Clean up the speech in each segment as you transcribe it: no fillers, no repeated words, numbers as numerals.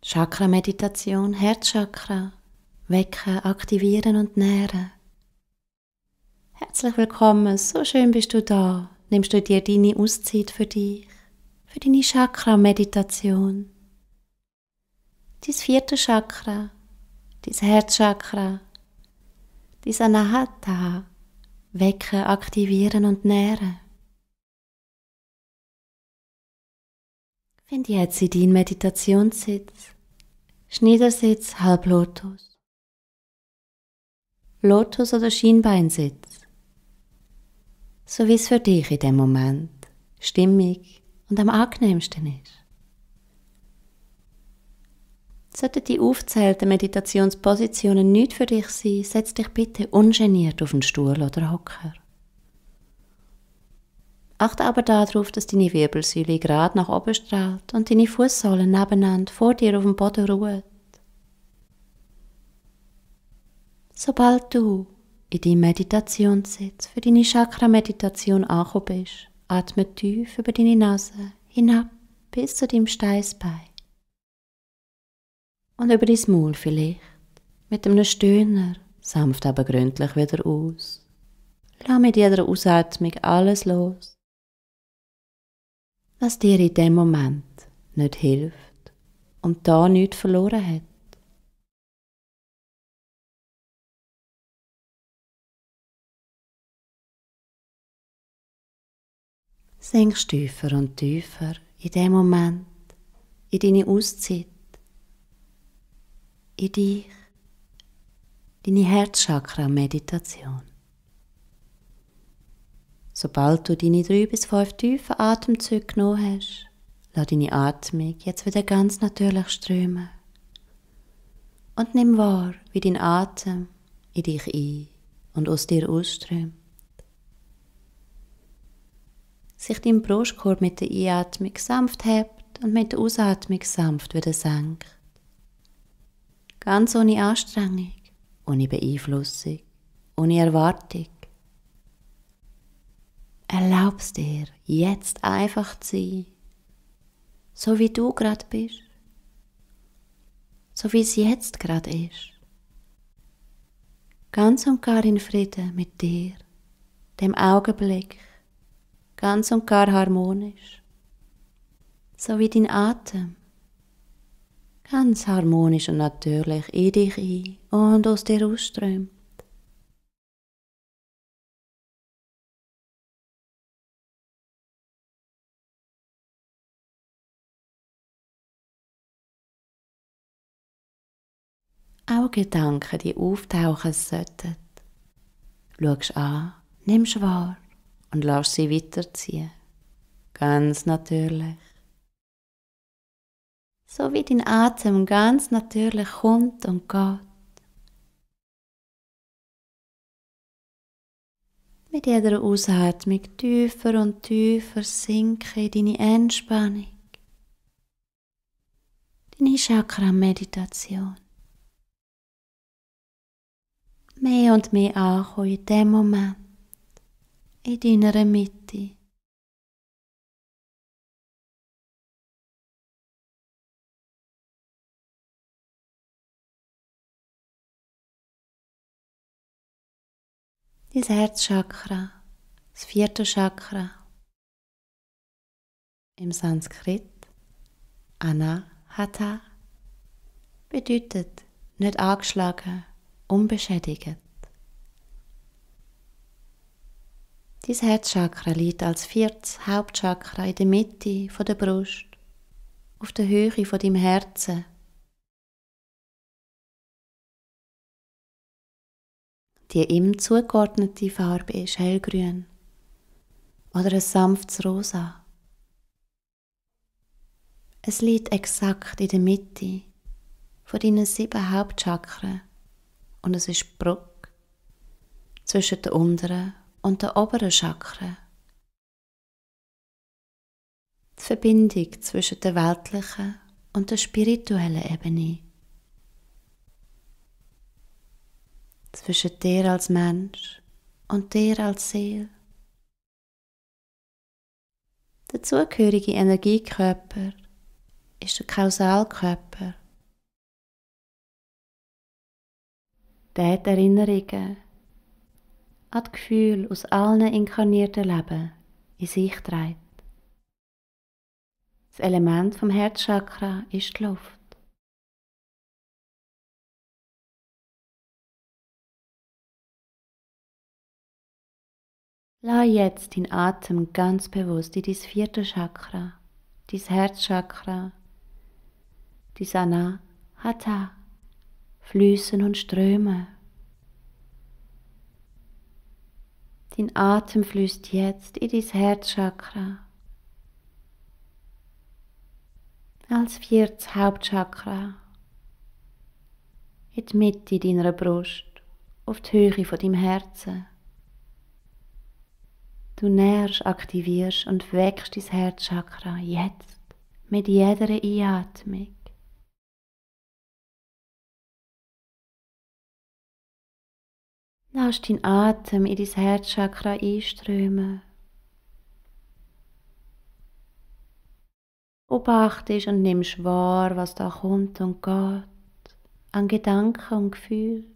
Chakra-Meditation, Herzchakra, wecken, aktivieren und nähren. Herzlich willkommen, so schön bist du da. Nimmst du dir deine Auszeit für dich, für deine Chakra-Meditation. Dein 4. Chakra, dein Herzchakra, dein Anahata, wecken, aktivieren und nähren. Finde jetzt in deinen Meditationssitz, Schneidersitz, Halblotus, Lotus oder Schienbeinsitz, so wie es für dich in dem Moment stimmig und am angenehmsten ist. Sollten die aufgezählten Meditationspositionen nicht für dich sein, setz dich bitte ungeniert auf einen Stuhl oder Hocker. Achte aber darauf, dass deine Wirbelsäule gerade nach oben strahlt und deine Fußsohlen nebeneinander vor dir auf dem Boden ruhen. Sobald du in deinem Meditationssitz für deine Chakra-Meditation angekommen bist, atme tief über deine Nase hinab bis zu deinem Steißbein. Und über dein Maul vielleicht mit einem Stöhner sanft aber gründlich wieder aus. Lass mit jeder Ausatmung alles los, was dir in dem Moment nicht hilft und da nichts verloren hat. Sinkst tiefer und tiefer in dem Moment, in deine Auszeit, in dich, deine Herzchakra-Meditation. Sobald du deine 3 bis 5 tiefen Atemzüge genommen hast, lass deine Atmung jetzt wieder ganz natürlich strömen. Und nimm wahr, wie dein Atem in dich ein und aus dir ausströmt. Sich dein Brustkorb mit der Einatmung sanft hebt und mit der Ausatmung sanft wieder senkt. Ganz ohne Anstrengung, ohne Beeinflussung, ohne Erwartung. Erlaubst dir, jetzt einfach zu sein, so wie du gerade bist, so wie es jetzt gerade ist. Ganz und gar in Frieden mit dir, dem Augenblick, ganz und gar harmonisch, so wie dein Atem, ganz harmonisch und natürlich in dich ein und aus dir ausströmt. Auch Gedanken, die auftauchen sollten, schaust an, nimmst wahr und lässt sie weiterziehen. Ganz natürlich. So wie dein Atem ganz natürlich kommt und geht. Mit jeder Ausatmung tiefer und tiefer sinke in deine Entspannung, deine Chakra-Meditation. Mehr und mehr ankommen in dem Moment, in deiner Mitte. Dein Herzchakra, das 4. Chakra. Im Sanskrit Anahata bedeutet nicht angeschlagen, unbeschädigt. Dein Herzchakra liegt als 4. Hauptchakra in der Mitte der Brust, auf der Höhe von deinem Herzen. Die ihm zugeordnete Farbe ist hellgrün oder ein sanftes Rosa. Es liegt exakt in der Mitte von deinen 7 Hauptchakren und es ist die Brücke zwischen der unteren und der oberen Chakren. Die Verbindung zwischen der weltlichen und der spirituellen Ebene. Zwischen dir als Mensch und dir als Seele. Der zugehörige Energiekörper ist der Kausalkörper der die Erinnerungen an die Gefühle aus allen inkarnierten Leben in sich trägt. Das Element vom Herzchakra ist die Luft. Lass jetzt deinen Atem ganz bewusst in dein 4. Chakra, dein Herzchakra, dein Anahata, fließen und strömen. Dein Atem fließt jetzt in dein Herzchakra. Als 4. Hauptchakra in die Mitte deiner Brust, auf die Höhe von deinem Herzen. Du nährst, aktivierst und weckst dein Herzchakra jetzt mit jeder Einatmung. Lass deinen Atem in dein Herzchakra einströmen. Beobachtest und nimmst wahr, was da kommt und geht, an Gedanken und Gefühlen.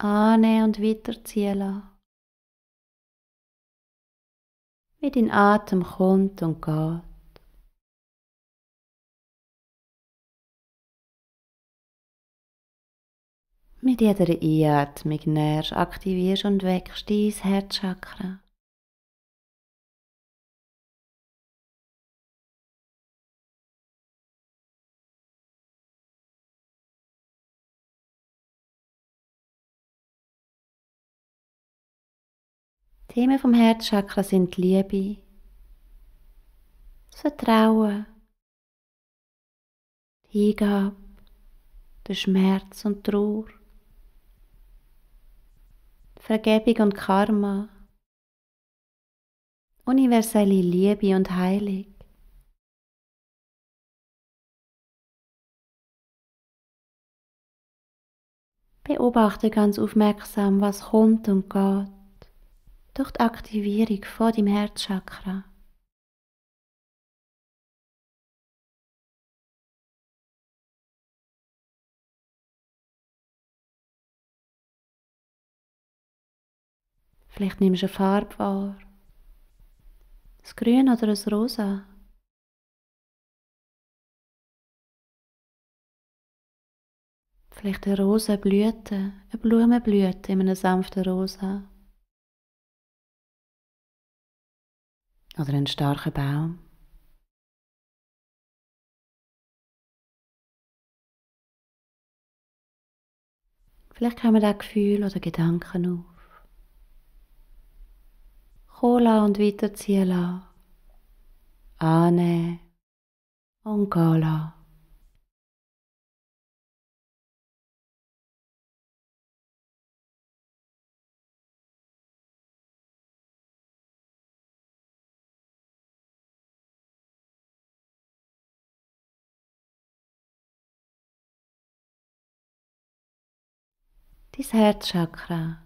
Annehmen und weiterziehen lassen. Wie dein Atem kommt und geht. Mit jeder Einatmung nährst, aktivierst und weckst dein Herzchakra. Themen vom Herzchakra sind die Liebe, das Vertrauen, die Hingabe, der Schmerz und die Trauer, die Vergebung und Karma, universelle Liebe und Heilung. Beobachte ganz aufmerksam, was kommt und geht durch die Aktivierung von deinem Herzchakra. Vielleicht nimmst du eine Farbe wahr, das Grün oder das Rosa. Vielleicht eine Rosenblüte, eine Blumenblüte in einem sanften Rosa. Oder einen starken Baum. Vielleicht kommen da Gefühle oder Gedanken auf. Kommen lassen und weiterziehen lassen. Annehmen und gehen lassen. Dein Herzchakra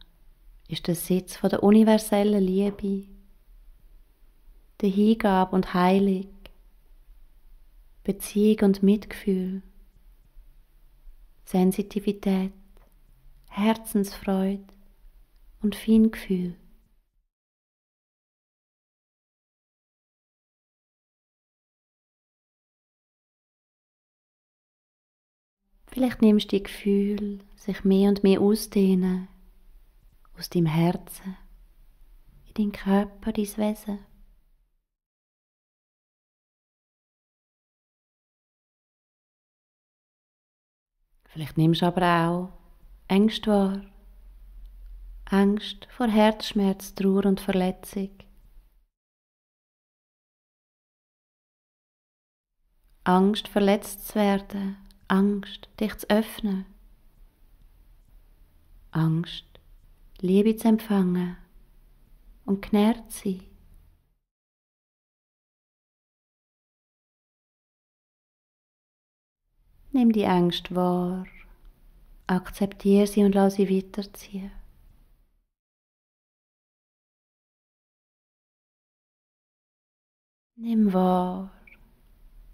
ist der Sitz von der universellen Liebe, der Hingabe und Heilung, Beziehung und Mitgefühl, Sensitivität, Herzensfreude und Feingefühl. Vielleicht nimmst du die Gefühle sich mehr und mehr ausdehnen, aus deinem Herzen, in deinen Körper, dein Wesen. Vielleicht nimmst du aber auch Ängste wahr. Angst vor Herzschmerz, Trauer und Verletzung. Angst, verletzt zu werden. Angst, dich zu öffnen. Angst, Liebe zu empfangen und genährt zu sein. Nimm die Angst wahr, akzeptiere sie und lass sie weiterziehen. Nimm wahr,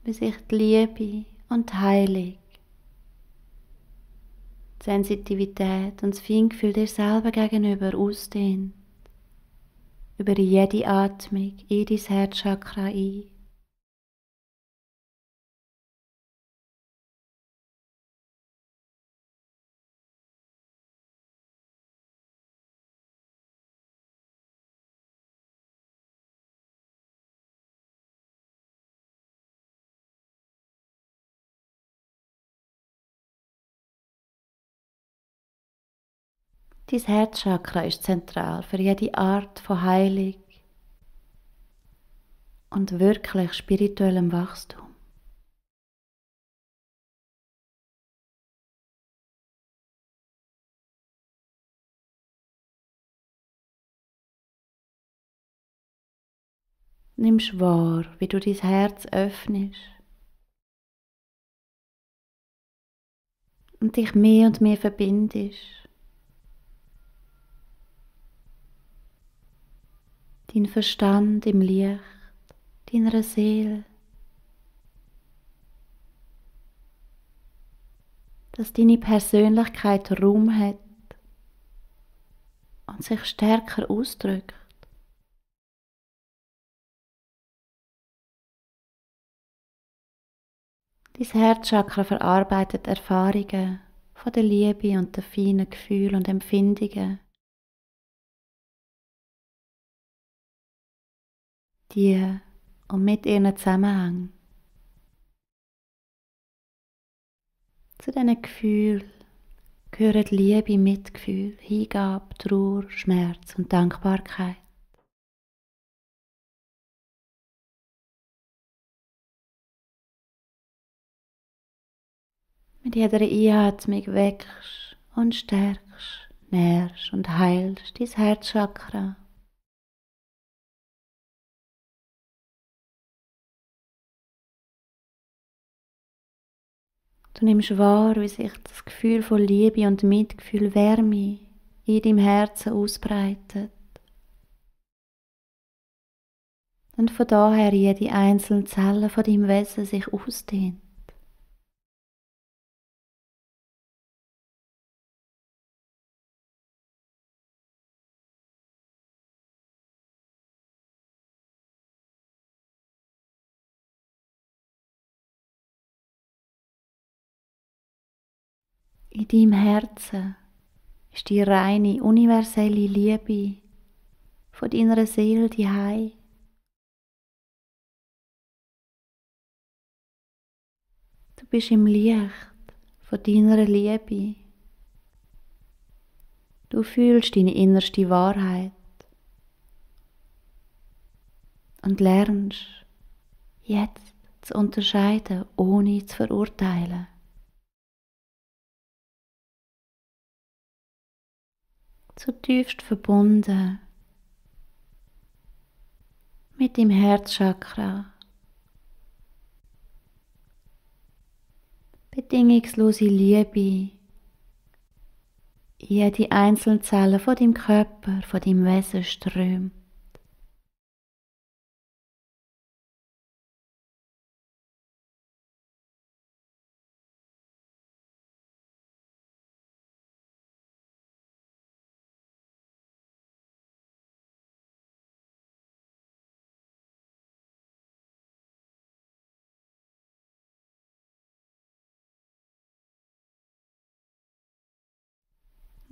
wie sich die Liebe und die Heilung, die Sensitivität und das Feingefühl dir selber gegenüber ausdehnt, über jede Atmung in dein Herzchakra ein. Dein Herzchakra ist zentral für jede Art von Heilung und wirklich spirituellem Wachstum. Nimmst wahr, wie du dein Herz öffnest und dich mehr und mehr verbindest. Dein Verstand im Licht deiner Seele, dass deine Persönlichkeit Raum hat und sich stärker ausdrückt. Dein Herzchakra verarbeitet Erfahrungen von der Liebe und den feinen Gefühlen und Empfindungen, die und mit ihren Zusammenhängen. Zu diesen Gefühlen gehören Liebe, Mitgefühl, Hingabe, Trauer, Schmerz und Dankbarkeit. Mit jeder Einatmung wächst und stärkst, nährst und heilst dein Herzchakra. Du nimmst wahr, wie sich das Gefühl von Liebe und Mitgefühl, Wärme in deinem Herzen ausbreitet. Und von daher jede einzelne Zelle von deinem Wesen sich ausdehnt. In deinem Herzen ist die reine, universelle Liebe von deiner Seele die Hei. Du bist im Licht von deiner Liebe. Du fühlst deine innerste Wahrheit und lernst jetzt zu unterscheiden, ohne zu verurteilen. Zutiefst verbunden mit dem Herzchakra. Bedingungslose Liebe in jede einzelne Zelle von deinem Körper, von deinem Wesen strömt.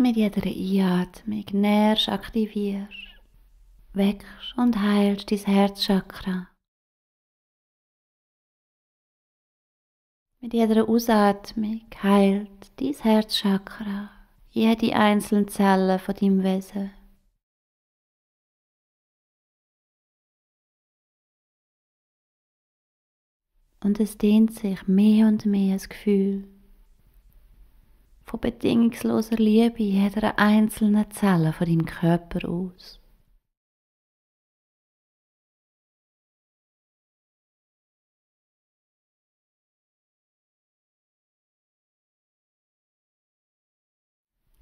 Mit jeder Einatmung nährst, aktivierst, wächst und heilst dein Herzchakra. Mit jeder Ausatmung heilt dein Herzchakra jede einzelne Zelle von deinem Wesen. Und es dehnt sich mehr und mehr das Gefühl von bedingungsloser Liebe in jeder einzelnen Zelle von deinem Körper aus.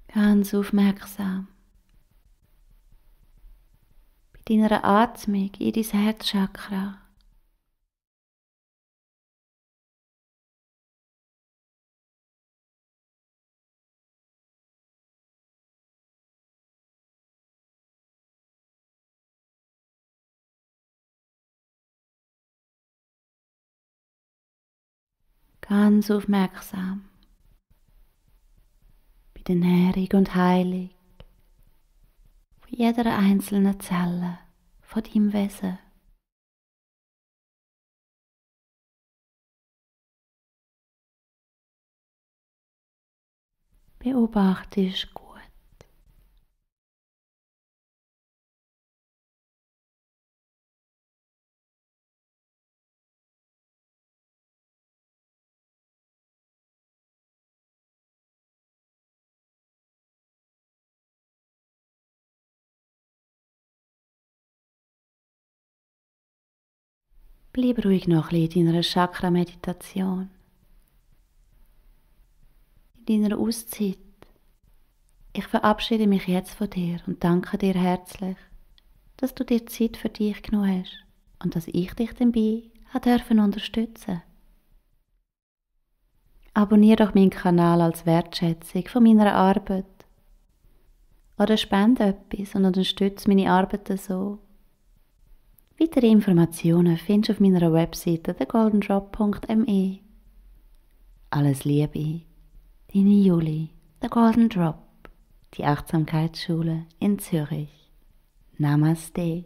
Ganz aufmerksam bei deiner Atmung in dein Herzchakra. Ganz aufmerksam bei der Nährung und Heilung von jeder einzelnen Zelle von deinem Wesen. Beobachtest gut. Bleib ruhig noch ein bisschen in deiner Chakra-Meditation. In deiner Auszeit. Ich verabschiede mich jetzt von dir und danke dir herzlich, dass du dir Zeit für dich genommen hast und dass ich dich dabei unterstützen. Abonniere doch meinen Kanal als Wertschätzung von meiner Arbeit. Oder spende etwas und unterstütze meine Arbeit so. Weitere Informationen findest du auf meiner Webseite thegoldendrop.me. Alles Liebe, deine Julie, The Golden Drop, die Achtsamkeitsschule in Zürich. Namaste.